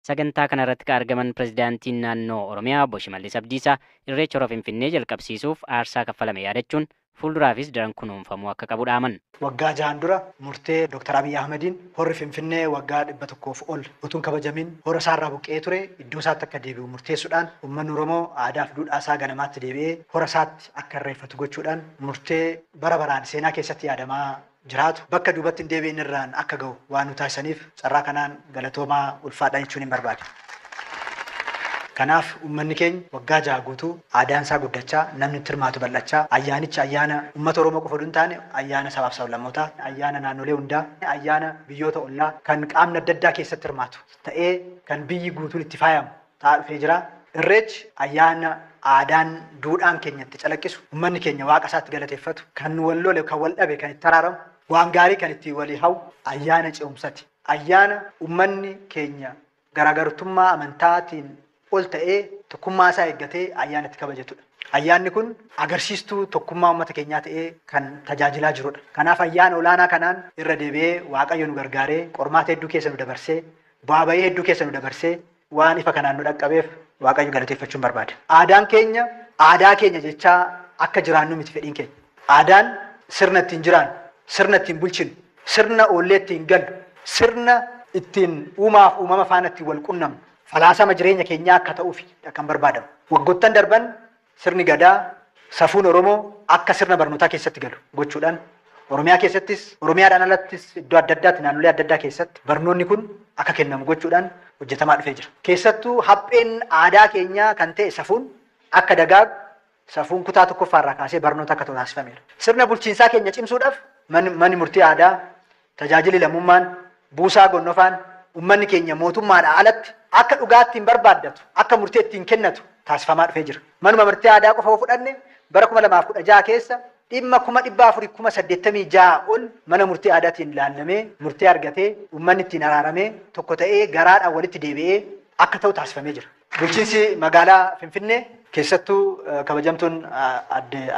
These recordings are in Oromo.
Sagantaa kanarratti kan argaman pirezidaantiin naannoo Oromiyaa Obbo Shimallis Abdiisaa irreecha hora Finfinnee jalqabsiisuuf aarsaa kaffalame yaadachuun fuulduraafis daran kunuunfamuu akka qabu dhaaman. Waggaa jahan dura murtee Dr. Abiy Ahmediin horri Finfinnee waggaa 100 ol utuun kabajamin hora isaarraa buqqee ture iddoo isaatti akka deebi'u murteessuudhaan uummanni Oromoo aadaa fi duudhaa isaa ganamaatti deebi'ee hora isaatti akka irreeffatu gochuudhaan murtee bara baraan seenaa keessatti yaadamaa jiraatu bakka duubatti hin deebi'in irraan akka ga'u waan nu taasisaniif carraa kanaan galatoomaa ulfaadhaa jechuun hin barbaadu. Kanaaf uummanni keenya waggaa jaha guutuu aadaan isaa guddachaa namni itti hirmaatu bal'achaa ayyaanicha ayyaana uummata Oromoo qofa hin taane ayyaana sabaaf sablammootaa ayyaana naannolee hundaa ayyaana biyyoota ollaa kan qaamni adda addaa keessatti hirmaatu ta'ee kan biyyi guutuun itti faayamu ta'aa dhufee jira. Irreechi ayyaana aadaan duudhaan keenya itti calaqqisu uummanni keenya waaqa isaatti galateeffatu kan wal lole kan wal dhabe kan itti araaramu waan gaarii kan itti walii hawwu ayyaana ce'umsaati. Ayyaana uummanni keenya garaagartummaa amantaatiin ol ta'ee tokkummaa isaa eeggatee ayyaana itti kabajatudha. Ayyaanni kun agarsiistuu tokkummaa uummata keenyaa ta'ee kan tajaajilaa jirudha. Kanaaf ayyaana olaanaa kanaan irra deebi'ee Waaqayyo nu gargaaree qormaata hedduu keessa nu dabarsee bu'aa bayii hedduu keessa nu dabarsee waan ifa kanaan nu dhaqqabeef Waaqayyo galateeffachuun barbaada. Aadaan keenya aadaa keenya jechaa akka jiraannu miti fedhiin keenya. Aadaan sirna ittiin jiraannu, sirna ittiin bulchinu, sirna oollee ittiin gallu, sirna ittiin uumaaf uumama faana ittiin wal qunnamnu. Falaasama jireenya keenyaa akka ta'uuf kan barbaadamu. Waggoottan darban sirni gadaa safuun Oromoo akka sirna barnootaa keessatti galu gochuudhaan Oromiyaa keessattis Oromiyaadhaan alattis iddoo adda addaatti naannolee adda addaa keessatti barnoonni kun akka kennamu gochuudhaan hojjetamaa dhufee jira. Keessattuu hapheen aadaa keenyaa kan ta'e safuun akka dagaagu safuun kutaa tokkoffaarraa kaasee barnoota akka taasifameera. Sirna bulchiinsaa keenya cimsuudhaaf manni murtii aadaa tajaajilli lammummaan buusaa gonnofaan uummanni keenya mootummaadhaan alatti akka dhugaatti hin barbaaddatu akka murtee ittiin kennatu taasifamaa dhufee jira. Manuma murtee aadaa qofa yoo fudhanne bara 2016 keessa dhimma 486 ol mana murtee aadaatiin ilaalamee murtee argatee uummanni ittiin araaramee tokko ta'ee garaadhaan walitti deebi'ee akka ta'u taasifamee jira. Bulchiinsi magaalaa Finfinnee keessattuu kabajamtuun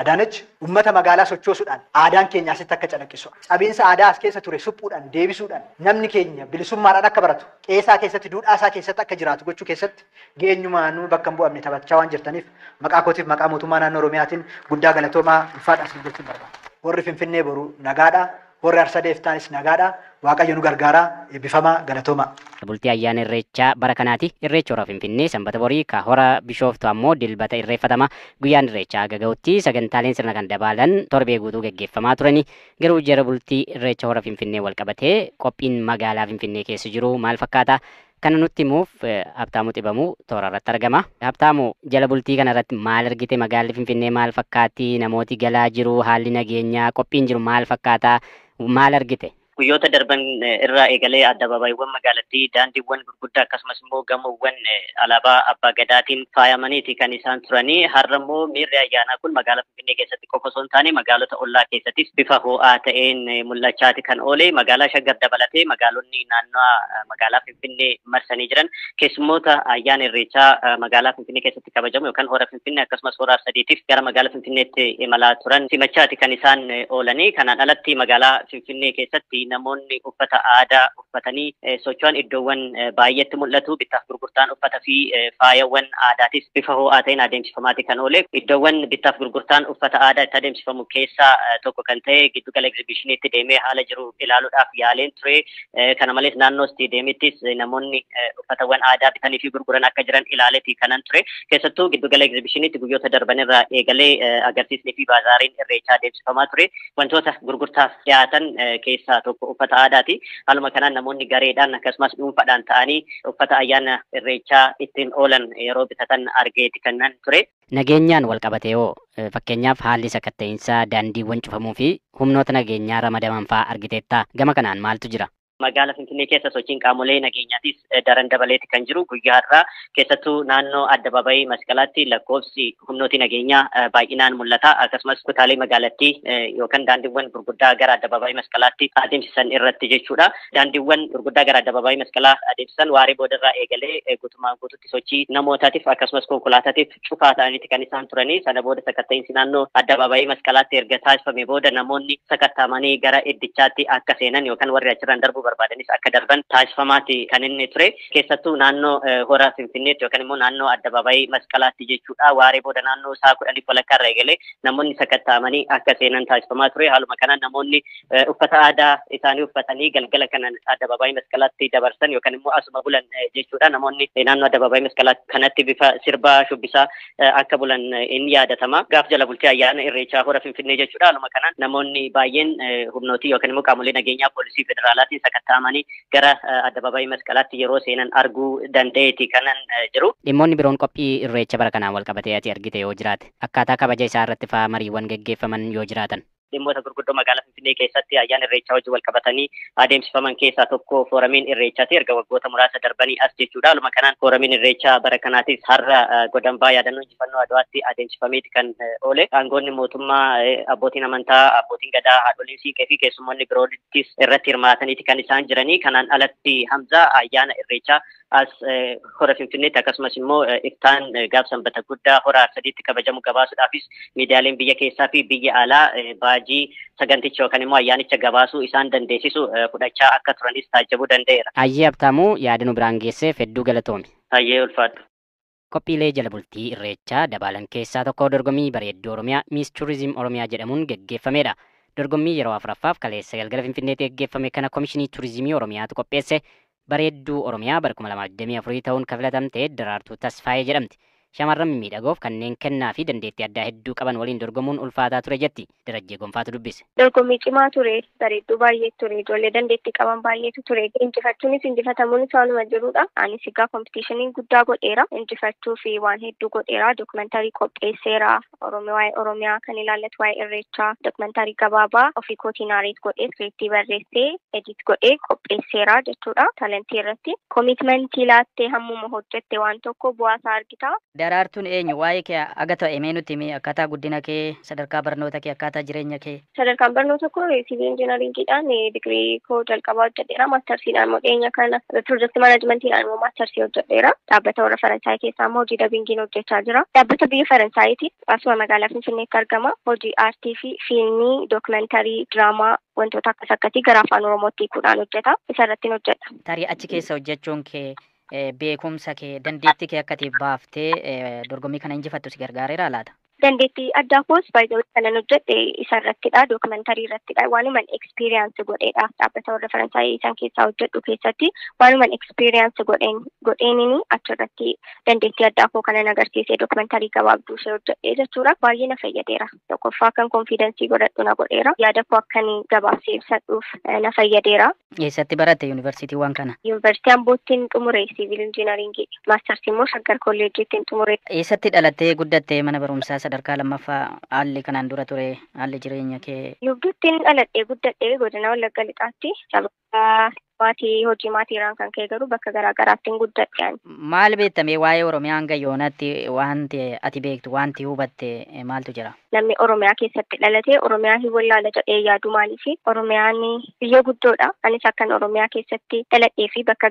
Adaanech uummata magaalaa sochoosuudhaan aadaan keenya asitti akka calaqqisu qabiinsa aadaa as keessa ture suphuudhaan deebisuudhaan namni keenya bilisummaadhaan akka baratu qeesaa keessatti duudhaa isaa keessatti akka jiraatu gochuu keessatti geenyumaan bakka hin bu'amne taphachaa waan jirtaniif maqaa kootiif maqaa mootummaa naannoo Oromiyaatiin guddaa galatoomaa ulfaadhaas gochuun barbaada. Warri Finfinnee boru nagaadha. Warri Arsadeef taanis nagaadha. Waaqayyo nu gargaaraa eebbifamaa galatoomaa. Bultii ayyaana irreechaa bara kanaati. Irreecha hora Finfinnee sanbata borii ka hora Bishooftu ammoo dilbata irreeffatama. Guyyaan irreechaa gaga'utti sagantaaleen sirna kan dabalan torbee guutuu gaggeeffamaa turani. Garuu jara bultii irreecha hora Finfinnee wal qabatee qophiin magaalaa Finfinnee keessa jiru maal fakkaata? Kana nutti himuuf Habtaamuu Xibamuu toora irratti argama. Habtaamuu jala bultii kana irratti maal argite? Magaalli Finfinnee maal fakkaatti? Namooti galaa jiru? Haalli nageenyaa qophiin jiru maal fakkaata? Maal argite? Guyyoota darban irraa eegalee addabaabaayyiiwwan magaalattii daandiiwwan gurguddaa akkasumas immoo gamoowwan alaabaa abbaa gadaatiin faayamaniiti kan isaan turanii. Har'a immoo miirri ayyaanaa kun magaalaa Finfinnee keessatti qofa osoo hin taane magaalota ollaa keessattis bifa ho'aa ta'een mul'achaati kan oole. Magaalaa Shaggar dabalatee magaalonni naannoo magaalaa Finfinnee marsanii jiran keessummoota ayyaana irreechaa magaalaa Finfinnee keessatti kabajamu yookaan hora Finfinnee akkasumas hora Arsadiitiif gara magaalaa Finfinneetti imalaa turan simachaati kan isaan oolanii. Kanaan alatti magaalaa Finfinnee keessatti namoonni uffata aadaa uffatanii socho'an iddoowwan baay'eetti mul'atu. Bittaaf gurgurtaan uffata fi faayawwan aadaatis bifa ho'aa ta'een adeemsifamaati kan oole. Iddoowwan bittaaf gurgurtaan uffata aadaa itti adeemsifamu keessaa tokko kan ta'e giddugala egzibishiniitti deemee haala jiru ilaaluudhaaf yaaleen ture. Kana malees naannoo istiideemittis namoonni uffatawwan aadaa bitanii fi gurguran akka jiran ilaaleeti kanan ture. Keessattuu giddugala egzibishiniitti guyyoota darbanirraa eegalee agarsiisni fi baazaariin irreechaa adeemsifamaa ture. Wantoota gurgurtaaf dhiyaatan keessaa tokko uffata aadaati. Haaluma kanaan namoonni gareedhaan akkasumas dhuunfaadhaan ta'anii uffata ayyaana irreechaa ittiin oolan yeroo bitatan argeeti kanan ture. Nageenyaan wal qabatee hoo fakkeenyaaf haalli sakatta'insaa daandiiwwan cufamuu fi humnoota nageenyaa ramadaman fa'aa argiteetta. Gama kanaan maaltu jira? Magaalaa Finfinnee keessa sochiin qaamolee nageenyaatis daran dabaleeti kan jiru. Guyyaa har'aa keessattuu naannoo addabaabayii masqalaatti lakkoofsi humnooti nageenyaa baay'inaan mul'ata. Akkasumas kutaalee magaalattii yookaan daandiiwwan gurguddaa gara addabaabayii masqalaatti adeemsisan irratti jechuudha. Daandiiwwan gurguddaa gara addabaabayii masqalaa adeemsisan waaree boodarraa eegalee guutumaan guututti sochii namootaatiif akkasumas konkolaataatiif cufaa ta'aniiti kan isaan turanii. Sana booda sakatta'insi naannoo addabaabayii masqalaatti erga taasifame booda namoonni sakatta'amanii gara iddichaatti akka seenan yookaan warri achirraan darbu barbaadanis akka darban taasifamaati kan inni ture. Keessattuu naannoo hora Finfinneetti yookaan immoo naannoo addabaabayii masqalaatti jechuudha. Waaree booda naannoo isaa 10 walakkaa irraa eegalee namoonni sakatta'amanii akka seenan taasifamaa ture. Haaluma kanaan namoonni uffata aadaa isaanii uffatanii galgala kana addabaabayii masqalaatti dabarsan yookaan immoo asuma bulan jechuudha. Namoonni naannoo addabaabayii masqalaatti kanatti bifa sirbaa shubbisaa akka bulan inni yaadatama. Gaaf jala bultii ayyaana irreechaa hora Finfinnee jechuudha. Haaluma kanaan namoonni baay'een humnootii yookaan immoo qaamolee nageenyaa poolisii federaalaatiin sakatta'amanii gara addabaabayii masqalaatti yeroo seenan arguu danda'eeti kanan jiru. Dhimmoonni biroon qophii irreecha bara kanaan wal qabatee ati argite yoo jiraate akkaataa kabaja isaa irratti fa'aa mariiwwan geggeeffaman yoo jiraatan. Dhimmoota gurguddoo magaalaa Finfinnee keessatti ayyaana irreechaa wajjin wal qabatanii adeemsifaman keessaa tokko fooramiin irreechaati. Erga waggoota muraasa darbanii as jechuudha. Haaluma kanaan fooramiin irreechaa bara kanaatis har'a godambaa yaadannoo injifannoo Adwaatti adeemsifameeti kan oole. Aangoonni mootummaa, abbootiin amantaa, abbootiin gadaa, haadholiin siiqee fi keessummoonni biroottis irratti hirmaataniiti kan isaan jiranii. Kanaan alatti Hamzaa ayyaana irreechaa as hora Finfinneetti akkasumas immoo iftaan gaaf sanbata guddaa hora Arsadiitti kabajamu gabaasuudhaafis miidiyaaleen biyya keessaa fi biyya alaa baajii saganticha yookaan immoo ayyaanicha gabaasuu isaan dandeessisu fudhachaa akka turanis taajjabuu danda'eera. Ayyee Habtaamuu yaadannoo biraan geesseef hedduu galatoomi. Ayyee ulfaadhu. Qophiilee jala bultii irreechaa dabalan keessaa tokko dorgommii bareedduu Oromiyaa Miss Tourism Oromiyaa jedhamuun geggeeffamedha. Dorgommii yeroo afuraffaaf kaleessa galgala Finfinneetti geggeeffame kana Komishinii Turizimii Oromiyaatu qopheesse. Bareedduu Oromiyaa bara 2024 ta'uun kafilatamte Daraartuu Tasfaayee jedhamti. Shamarran miidhagoof kanneen kennaa fi dandeettii addaa hedduu qaban waliin dorgomuun ulfaataa ture jetti. Darajjee Gonfaatu dubbise. Dorgommii cimaa ture, bareedduu baay'ee ture, ijoollee dandeettii qaban baay'eetu ture. Injifachuunis injifatamuun isaanuma jirudha. Anis egaa kompitiishiniin guddaa godheera. Injifachuu fi waan hedduu godheera. Dookumentarii qopheesseera. Waa'ee Oromiyaa kan ilaallatu waa'ee irreechaa. Dookumentarii gabaabaa ofii kootiin aareet godhee, iskiriiptii barreessee, edit godhee qopheesseera jechuudha. Taalentii irratti. Koomitmentii laattee hammuma hojjette waan tokko bu'aasaa argita. Daraartuun eenyu waa'ee kee aga ta'e mee nutti himi akkaataa guddina kee sadarkaa barnoota kee akkaataa jireenya kee. Sadarkaan barnoota koo siivil injiinaringiidhaan digirii koo jalqabaa hojjedheera. Maastarsiidhaan immoo dhiyeenya kana piroojeektii maanaajimentiidhaan immoo maastarsii hojjedheera. Dhaabbata warra Faransaay keessaa immoo hojii dabingiin hojjechaa jira. Dhaabbata biyya Faransaayiti asuma magaalaa Finfinneetti argama. Hojii aartii fi fiilmii, dookumentarii, diraamaa wantoota akkas akkasii gara afaan Oromootti hiikuudhaan hojjeta. Isarratti hojjedha. Tarii achi keessa hojjechuun kee beekumsa kee dandeettii kee akkati baaftee dorgommii kana injifattu si gargaareera laata? Dandeettii addaa koos baay'ee kanan hojjedhe isarrattidha. Dookumentarii irrattidha. Waanuman ekspiriyaansi godheedha. Dhaabbata warra Faransaayii isaan keessaa hojjedhu keessatti waanuman ekspiriyaansi godheenini achirratti dandeettii addaa koo kanan agarsiisee dookumentarii gabaabduu ishee hojjedhee jechuudha. Baay'ee na fayyadeera. Tokkoffaa kan konfidensii godhadhu na godheera. Yaada koo akkanii gabaabsee ibsadhuuf na fayyadeera. Eessatti baratte yuunivarsiitiiwwan kana? Yuunivarsiitii Amboottiin xumure siivil injiinaringii. Maastarsii immoo Shaggar kolleejjiittiin xumure. Eessatti dhalattee guddattee mana barumsaa sadarkaa lammaffaa haalli kanaan dura ture haalli jireenya kee? Yubduuttiin dhaladhee guddadhee godina Wallagga Lixaatti sababa maatii hojii maatiiraan kan ka'e garuu bakka garaagaraatti guddadhe. Maal beektamee waa'ee Oromiyaa hanga yoonatti wanti ati beektu wanti hubatte maaltu jira? Namni Oromiyaa keessatti dhalate Oromiyaa hin wallaala jedhee yaadu maaliifi Oromiyaan biyya guddoodha. Anis akkan Oromiyaa keessatti dhaladhee fi bakka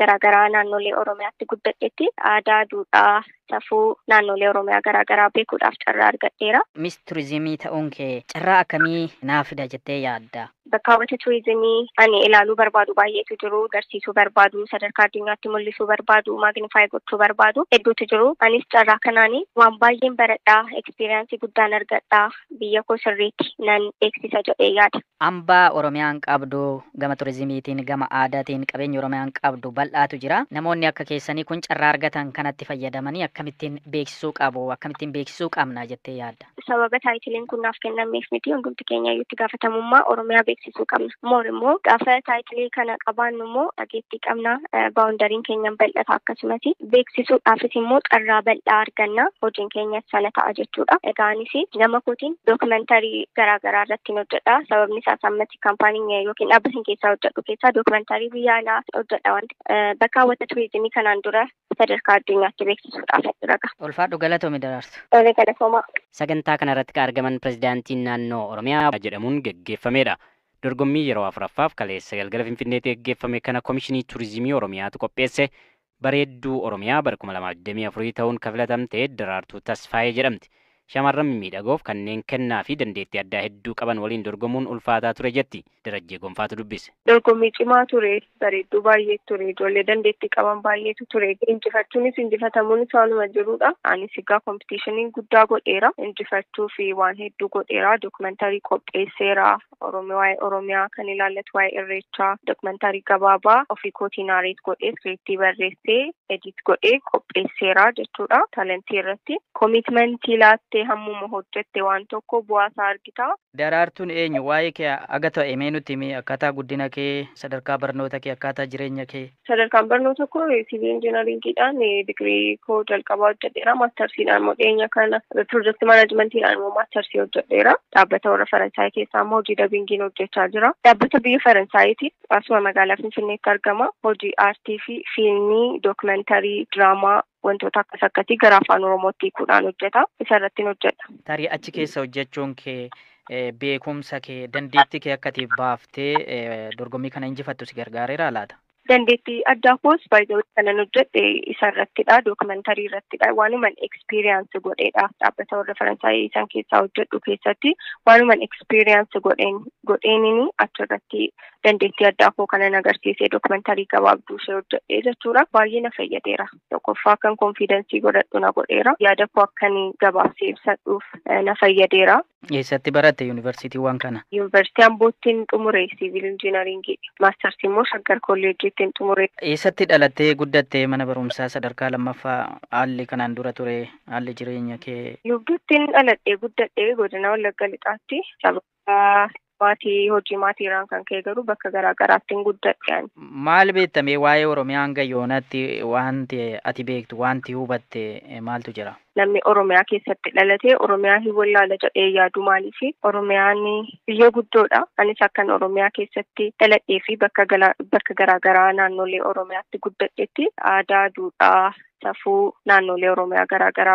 garaagaraa naannolee Oromiyaatti guddadhetti aadaa, duudhaa, safuu naannolee Oromiyaa garaagaraa beekuudhaaf carraa argadheera. Miss Turizimii ta'uun kee carraa akkamii naaf fida jettee yaadda? Bakka hawwata turizimii ani ilaaluu barbaadu baay'eetu jiru. Garsiisuu barbaadu, sadarkaa addunyaatti mul'isuu barbaadu, maagnifaay gochuu barbaadu hedduutu jiru. Anis carraa kanaanii waan baay'een baradhaa, ekspiriyaansii guddaan argadhaa, biyya koo sirriitti nan beeksisa jedhee yaada. Hambaa Oromiyaan qabdu gama turizimiitiin gama aadaatiin qabeenya Oromiyaan qabdu bal'aatu jira. Namoonni akka keessanii kun carraa argatan kanatti fayyadamanii akkamittiin beeksisuu qabu, akkamittiin beeksisuu qabna jettee yaadda? Sababa taayitiliin kun naaf kennameef miti hundumti keenya iyyuutti gaafatamummaa Oromiyaa beeksisuu qabna. Moor immoo gaafa taayitilii kana qabaannu immoo dhageettii qabna. Baawundariin keenya bal'ata akkasumas beeksisuudhaafis immoo carraa bal'aa arganna. Hojiin keenya sana ta'a jechuudha. Egaanis gama kootiin dookumentarii garaagaraa irratti hojjedha. Sababni isaas ammatti kaampaaniin yookiin dhaabbatiin keessaa hojjedhu keessaa dookumentarii biyya alaa hojjedha wanti bakka hawwata turizimii kanaan dura sadarkaa addunyaatti beeksisuudhaaf jiraga. Ulfaadhu galatoomi Daraartu. Olee galatoomaa. Sagantaa kanarratti kan argaman pirezidaantiin naannoo Oromiyaa jedhamuun geggeeffamedha. Dorgommii yeroo afuraffaaf kaleessa galgala Finfinneetti geggeeffame kana Komishinii Turizimii Oromiyaatu qopheesse. Bareedduu Oromiyaa bara 2024 ta'uun kafilatamte Daraartuu Tasfaayee jedhamti. shamarran miidhagoof kanneen kennaa fi dandeettii addaa hedduu qaban waliin dorgomuun ulfaataa ture jetti. Darajjee Gonfaatu dubbise. Dorgommii cimaa ture, bareedduu baay'ee ture, ijoollee dandeettii qaban baay'eetu ture. Injifachuunis injifatamuunis waanuma jirudha. Anis egaa kompitiishinii guddaa godheera. Injifachuu fi waan hedduu godheera. Dookumentarii qopheesseera. Waa'ee Oromiyaa kan ilaallatu waa'ee Irreechaa. Dookumentarii gabaabaa ofii kootiin aareet godhee iskiriiptii barreessee edit godhee qopheesseera jechuudha. Taalentii irratti koomitmentii laattee hammuma hojjette waan tokko bu'aasaa argita. Daraartuun eenyu waa'ee kee aga ta'e mee nutti himi akkaataa guddina kee sadarkaa barnoota kee akkaataa jireenya kee. Sadarkaan barnoota koo siivil injiinaringiidhaan digirii koo jalqabaa hojjedheera. Maastarsiidhaan immoo dhiyeenya kana piroojeektii maanaajimentiidhaan immoo maastarsii hojjedheera. Dhaabbata warra Faransaayii keessaa immoo hojii dabingiin hojjechaa jira. Dhaabbata biyya Faransaayiti asuma magaalaa Finfinneetti argama. Hojii aartii fi fiilmii, dookumentarii, diraamaa wantoota akkas akkasii gara afaan Oromootti hiikuudhaan hojjeta. Isa irratti hojjedha. Tarii achi keessa hojjechuun kee beekumsa kee dandeettii kee akkatiif baaftee dorgommii kana injifattu si gargaareera laata? Dandeettii addaa koos baay'ee kanan hojjedhe isa irrattidha. Dookumentarii irrattidha. Waanuman ekspiriyaansi godheedha. Dhaabbata warra Faransaayii isaan keessaa hojjedhu keessatti waanuman ekspiriyaansi godheenini achirratti dandeettii addaa koo kanan agarsiisee dookumentarii gabaabduu ishee hojjedhee jechuudha. Baay'ee na fayyadeera. Tokkoffaa kan konfidensii godhadhu na godheera. Yaada koo akkan gabaabsee ibsadhuuf na fayyadeera. Eessatti baratte yuunivarsiitiiwwan kana? Yuunivarsiitii Amboottiin xumure siivil injiinaringii. Maastarsii immoo Shaggar kolleejjiittiin xumure. Eessatti dhalattee guddattee mana barumsaa sadarkaa lammaffaa haalli kanaan dura ture haalli jireenya kee? Yuubduttiin dhaladhee guddadhee godina Wallagga Lixaatti. Maatii hojii maatiirraan kan ka'e garuu bakka garaagaraatti guddadhe. Maal beektamee waa'ee Oromiyaa hanga yoonatti wanti ati beektu wanti hubatte maaltu jira? Namni Oromiyaa keessatti dhalatee Oromiyaa hin wallaala jedhee yaadu maaliif? Oromiyaan biyya guddoodha. Anis akkan Oromiyaa keessatti dhaladhee fi bakka garaagaraa naannolee Oromiyaatti guddadhetti aadaa, duudhaa, safuu naannolee Oromiyaa garaagaraa